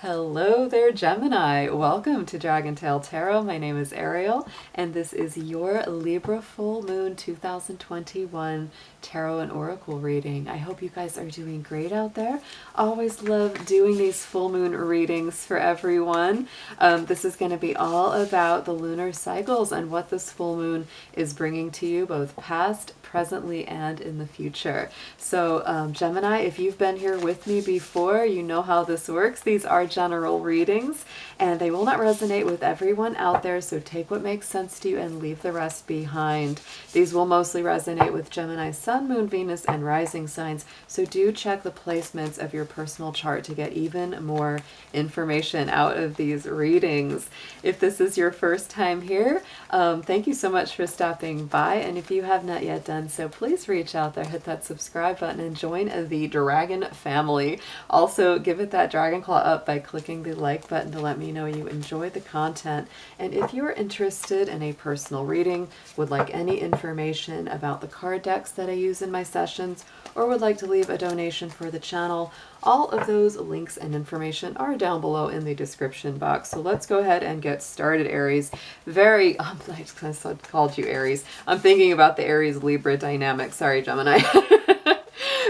Hello there, Gemini. Welcome to Dragon Tail Tarot. My name is Ariel, and this is your Libra Full Moon 2021 Tarot and Oracle reading. I hope you guys are doing great out there. Always love doing these full moon readings for everyone. This is going to be all about the lunar cycles and what this full moon is bringing to you, both past, presently, and in the future. So Gemini, if you've been here with me before, you know how this works. These are general readings and they will not resonate with everyone out there, so take what makes sense to you and leave the rest behind. These will mostly resonate with Gemini Sun, Moon, Venus, and rising signs, so do check the placements of your personal chart to get even more information out of these readings. If this is your first time here, thank you so much for stopping by, and if you have not yet done so, please reach out there, hit that subscribe button, and join the Dragon family. Also, give it that dragon claw up by clicking the like button to let me know you enjoy the content. And if you are interested in a personal reading, would like any information about the card decks that I use in my sessions, or would like to leave a donation for the channel, all of those links and information are down below in the description box. So let's go ahead and get started, Aries. I just called you Aries. I'm thinking about the Aries-Libra dynamic. Sorry, Gemini.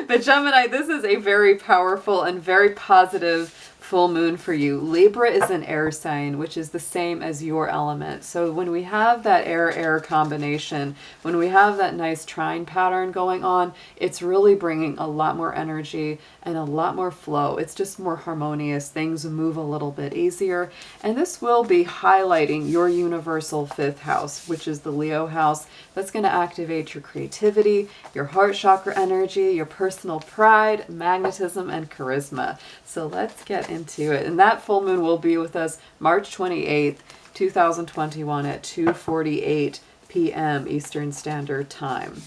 But Gemini, this is a very powerful and very positive full moon for you. Libra is an air sign, which is the same as your element. So when we have that air-air combination, when we have that nice trine pattern going on, it's really bringing a lot more energy and a lot more flow. It's just more harmonious. Things move a little bit easier. And this will be highlighting your universal fifth house, which is the Leo house. That's going to activate your creativity, your heart chakra energy, your personal pride, magnetism, and charisma. So let's get into it. And that full moon will be with us March 28th, 2021 at 2:48 p.m. Eastern Standard Time.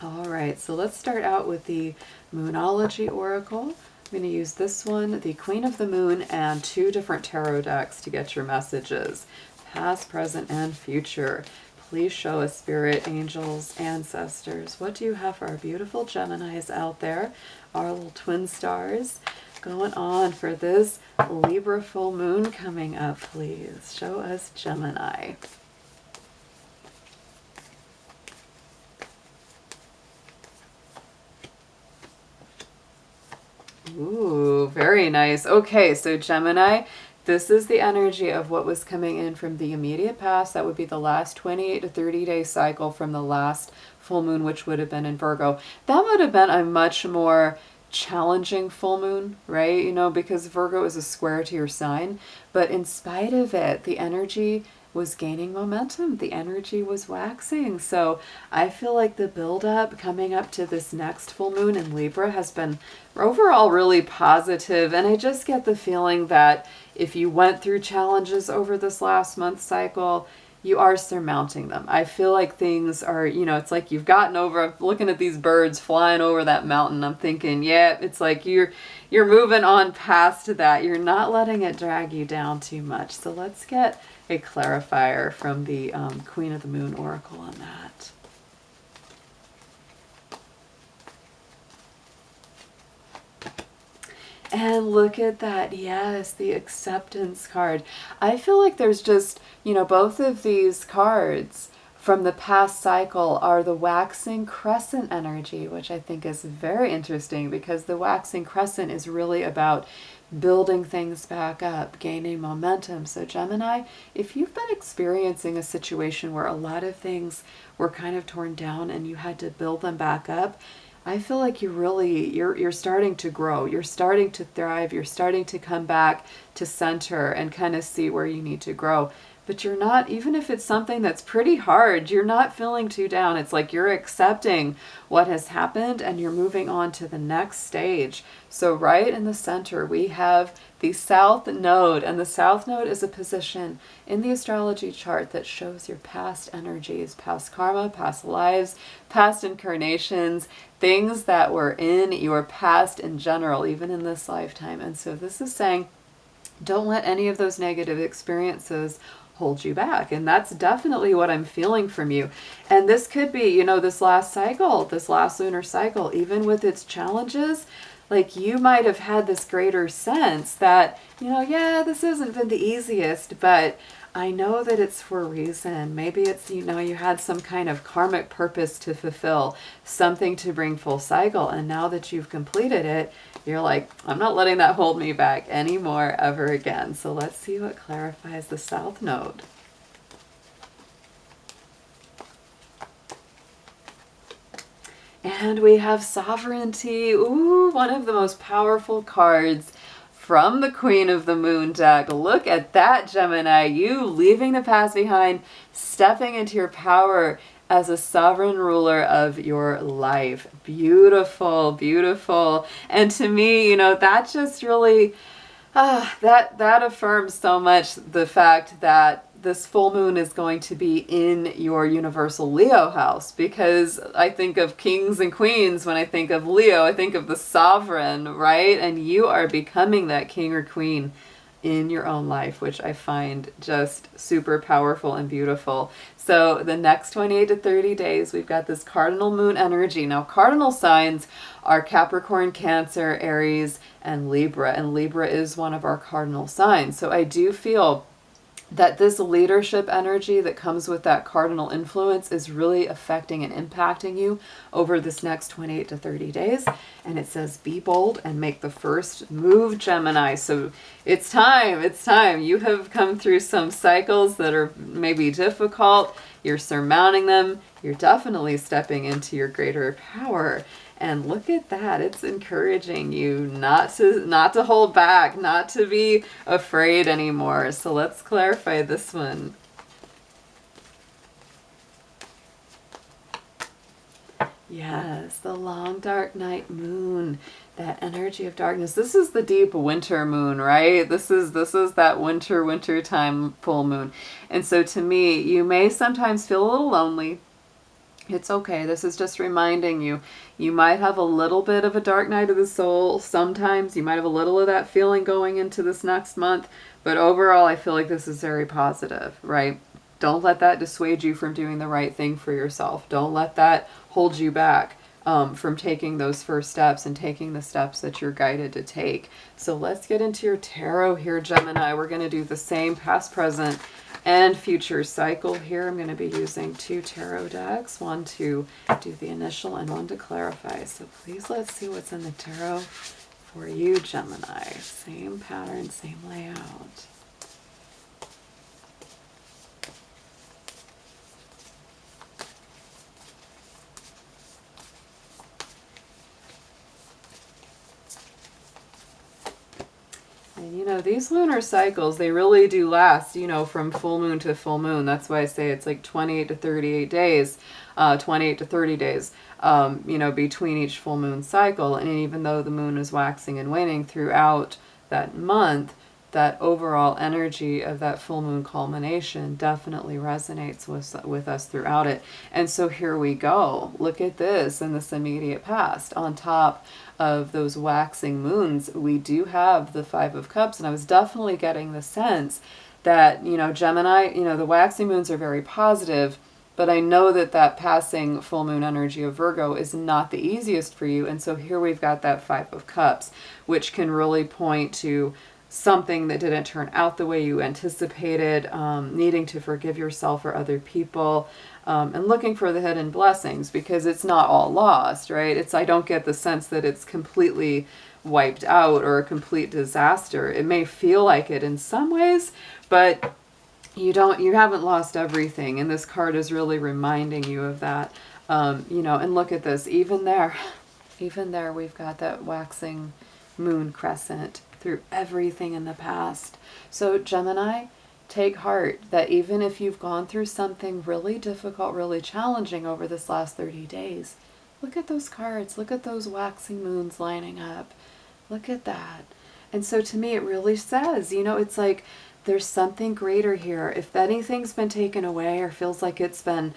All right, so let's start out with the Moonology Oracle. I'm going to use this one, the Queen of the Moon, and two different tarot decks to get your messages, past, present, and future. Please show us, spirit, angels, ancestors. What do you have for our beautiful Geminis out there, our little twin stars? Going on for this Libra full moon coming up, please. Show us, Gemini. Ooh, very nice. Okay, so Gemini, this is the energy of what was coming in from the immediate past. That would be the last 28 to 30 day cycle from the last full moon, which would have been in Virgo. That would have been a much more challenging full moon, right? You know, because Virgo is a square to your sign, but in spite of it, the energy was gaining momentum. The energy was waxing. So I feel like the buildup coming up to this next full moon in Libra has been overall really positive. And I just get the feeling that if you went through challenges over this last month cycle, you are surmounting them. I feel like things are, you know, it's like you've gotten over, I'm looking at these birds flying over that mountain. I'm thinking, yeah, it's like you're moving on past that. You're not letting it drag you down too much. So let's get a clarifier from the Queen of the Moon Oracle on that. And look at that. Yes, the acceptance card. I feel like there's just, you know, both of these cards from the past cycle are the waxing crescent energy, which I think is very interesting because the waxing crescent is really about building things back up, gaining momentum. So Gemini, if you've been experiencing a situation where a lot of things were kind of torn down and you had to build them back up, I feel like you're starting to grow, you're starting to thrive, you're starting to come back to center and kind of see where you need to grow. But you're not, even if it's something that's pretty hard, you're not feeling too down. It's like you're accepting what has happened and you're moving on to the next stage. So right in the center, we have the South Node, and the South Node is a position in the astrology chart that shows your past energies, past karma, past lives, past incarnations, things that were in your past in general, even in this lifetime. And so this is saying, don't let any of those negative experiences hold you back. And that's definitely what I'm feeling from you. And this could be, you know, this last cycle, this last lunar cycle, even with its challenges, like you might have had this greater sense that, yeah, this hasn't been the easiest, but I know that it's for a reason. Maybe it's, you had some kind of karmic purpose to fulfill, something to bring full cycle. And now that you've completed it, you're like, I'm not letting that hold me back anymore ever again. So let's see what clarifies the South Node. And we have sovereignty. Ooh, one of the most powerful cards from the Queen of the Moon deck. Look at that, Gemini. You leaving the past behind, stepping into your power as a sovereign ruler of your life. Beautiful, beautiful. And to me, that just really, that affirms so much the fact that this full moon is going to be in your universal Leo house, because I think of kings and queens. When I think of Leo, I think of the sovereign, right? And you are becoming that king or queen in your own life, which I find just super powerful and beautiful. So the next 28 to 30 days, we've got this cardinal moon energy. Now, cardinal signs are Capricorn, Cancer, Aries, and Libra. And Libra is one of our cardinal signs. So I do feel that this leadership energy that comes with that cardinal influence is really affecting and impacting you over this next 28 to 30 days. And it says, be bold and make the first move, Gemini. So it's time. It's time. You have come through some cycles that are maybe difficult. You're surmounting them. You're definitely stepping into your greater power. And look at that. It's encouraging you not to hold back, not to be afraid anymore. So let's clarify this one. Yes, the long dark night moon, that energy of darkness. This is the deep winter moon, right? This is that winter time full moon. And so to me, you may sometimes feel a little lonely. It's okay. This is just reminding you, you might have a little bit of a dark night of the soul. Sometimes you might have a little of that feeling going into this next month, but overall, I feel like this is very positive, right? Don't let that dissuade you from doing the right thing for yourself. Don't let that hold you back from taking those first steps and taking the steps that you're guided to take. So let's get into your tarot here, Gemini. We're going to do the same past, present, and future cycle here. I'm going to be using 2 tarot decks, one to do the initial and one to clarify. So please let's see what's in the tarot for you, Gemini. Same pattern, same layout. And these lunar cycles, they really do last, from full moon to full moon. That's why I say it's like 28 to 38 days, 28 to 30 days, between each full moon cycle. And even though the moon is waxing and waning throughout that month, that overall energy of that full moon culmination definitely resonates with us throughout it. And so here we go. Look at this in this immediate past. On top of those waxing moons, we do have the 5 of Cups. And I was definitely getting the sense that, Gemini, the waxing moons are very positive, but I know that passing full moon energy of Virgo is not the easiest for you. And so here we've got that 5 of Cups, which can really point to something that didn't turn out the way you anticipated, needing to forgive yourself or other people, and looking for the hidden blessings, because it's not all lost, right? I don't get the sense that it's completely wiped out or a complete disaster. It may feel like it in some ways, but you haven't lost everything. And this card is really reminding you of that. And look at this, even there, we've got that waxing moon crescent through everything in the past. So Gemini, take heart that even if you've gone through something really difficult, really challenging over this last 30 days, look at those cards, look at those waxing moons lining up. Look at that. And so to me, it really says, it's like there's something greater here. If anything's been taken away or feels like it's been,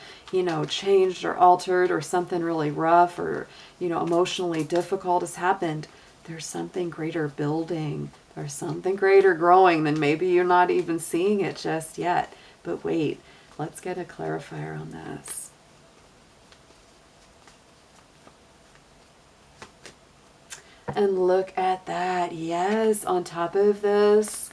changed or altered, or something really rough or, emotionally difficult has happened, there's something greater building. There's something greater growing than maybe you're not even seeing it just yet. But wait, let's get a clarifier on this. And look at that. Yes, on top of this,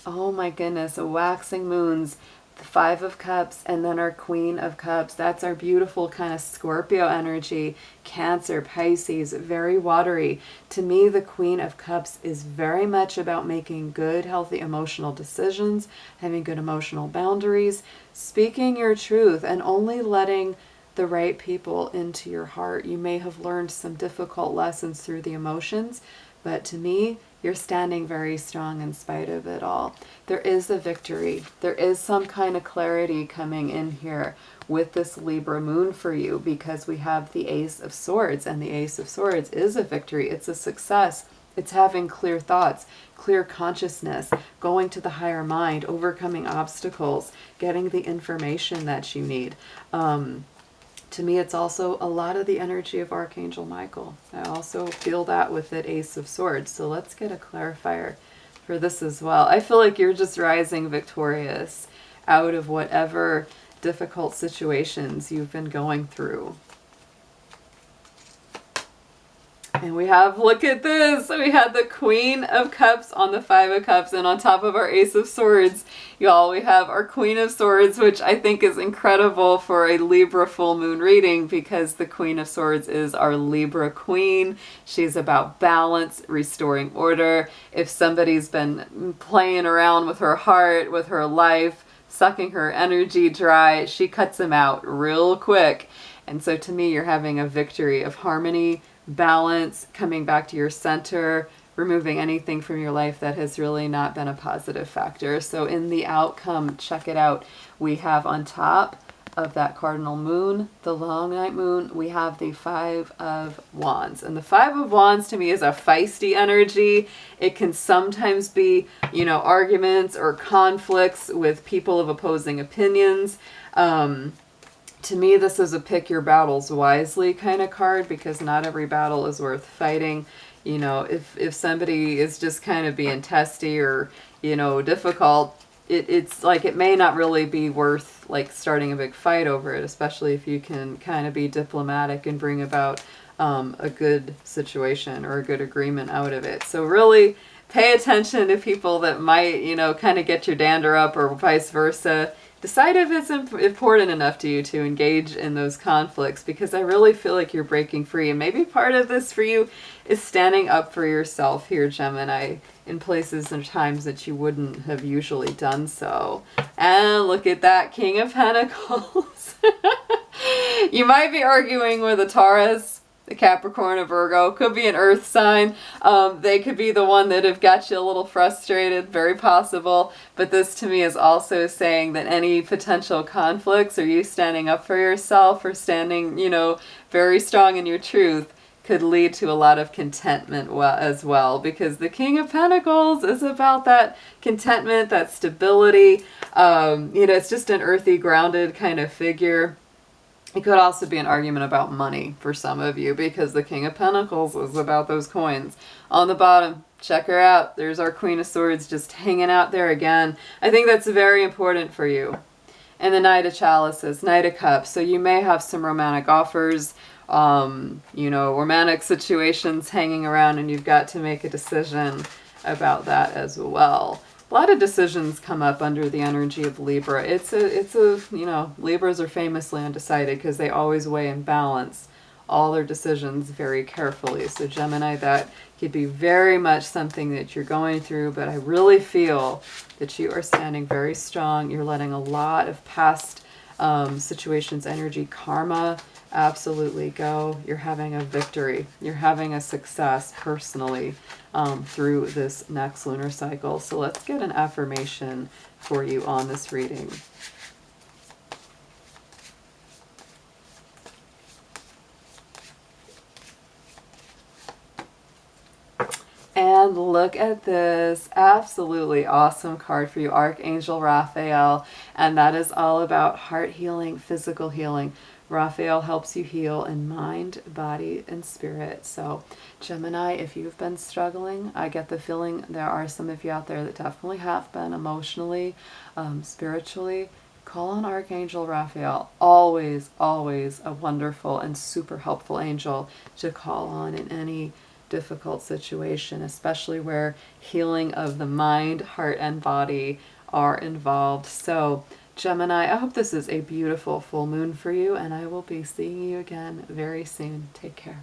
oh my goodness, waxing moons, the Five of Cups, and then our Queen of Cups. That's our beautiful kind of Scorpio energy, Cancer, Pisces, very watery. To me, the Queen of Cups is very much about making good, healthy emotional decisions, having good emotional boundaries, speaking your truth, and only letting the right people into your heart. You may have learned some difficult lessons through the emotions, but to me, you're standing very strong in spite of it all. There is a victory. There is some kind of clarity coming in here with this Libra moon for you, because we have the Ace of Swords, and the Ace of Swords is a victory. It's a success. It's having clear thoughts, clear consciousness, going to the higher mind, overcoming obstacles, getting the information that you need. To me, it's also a lot of the energy of Archangel Michael. I also feel that with that Ace of Swords. So let's get a clarifier for this as well. I feel like you're just rising victorious out of whatever difficult situations you've been going through. And we have, look at this, we had the Queen of Cups on the Five of Cups, and on top of our Ace of Swords, y'all, we have our Queen of Swords, which I think is incredible for a Libra full moon reading, because the Queen of Swords is our Libra queen. She's about balance, restoring order. If somebody's been playing around with her heart, with her life, sucking her energy dry, she cuts them out real quick. And so to me, you're having a victory of harmony, balance, coming back to your center, removing anything from your life that has really not been a positive factor. So in the outcome, check it out. We have on top of that cardinal moon, the long night moon, we have the Five of Wands. And the Five of Wands to me is a feisty energy. It can sometimes be, you know, arguments or conflicts with people of opposing opinions. To me, this is a pick your battles wisely kind of card, because not every battle is worth fighting. You know, if somebody is just kind of being testy or, you know, difficult, it's like it may not really be worth like starting a big fight over it, especially if you can kind of be diplomatic and bring about a good situation or a good agreement out of it. So really pay attention to people that might, you know, kind of get your dander up, or vice versa. Decide if it's important enough to you to engage in those conflicts, because I really feel like you're breaking free. And maybe part of this for you is standing up for yourself here, Gemini, in places and times that you wouldn't have usually done so. And look at that, King of Pentacles. You might be arguing with a Taurus, a Capricorn, a Virgo, could be an earth sign. They could be the one that have got you a little frustrated, very possible. But this to me is also saying that any potential conflicts, or you standing up for yourself or standing, you know, very strong in your truth, could lead to a lot of contentment as well, because the King of Pentacles is about that contentment, that stability. You know, it's just an earthy, grounded kind of figure. It could also be an argument about money for some of you, because the King of Pentacles is about those coins. On the bottom, check her out. There's our Queen of Swords just hanging out there again. I think that's very important for you. And the Knight of Chalices, Knight of Cups. So you may have some romantic offers, you know, romantic situations hanging around, and you've got to make a decision about that as well. A lot of decisions come up under the energy of Libra. It's a, you know, Libras are famously undecided because they always weigh and balance all their decisions very carefully. So Gemini, that could be very much something that you're going through, but I really feel that you are standing very strong. You're letting a lot of past situations, energy, karma, absolutely go. You're having a victory. You're having a success personally through this next lunar cycle. So let's get an affirmation for you on this reading. And look at this absolutely awesome card for you, Archangel Raphael. And that is all about heart healing, physical healing. Raphael helps you heal in mind, body, and spirit. So Gemini, if you've been struggling, I get the feeling there are some of you out there that definitely have been emotionally, spiritually. Call on Archangel Raphael. Always, always a wonderful and super helpful angel to call on in any difficult situation, especially where healing of the mind, heart, and body are involved. So, Gemini, I hope this is a beautiful full moon for you, and I will be seeing you again very soon. Take care.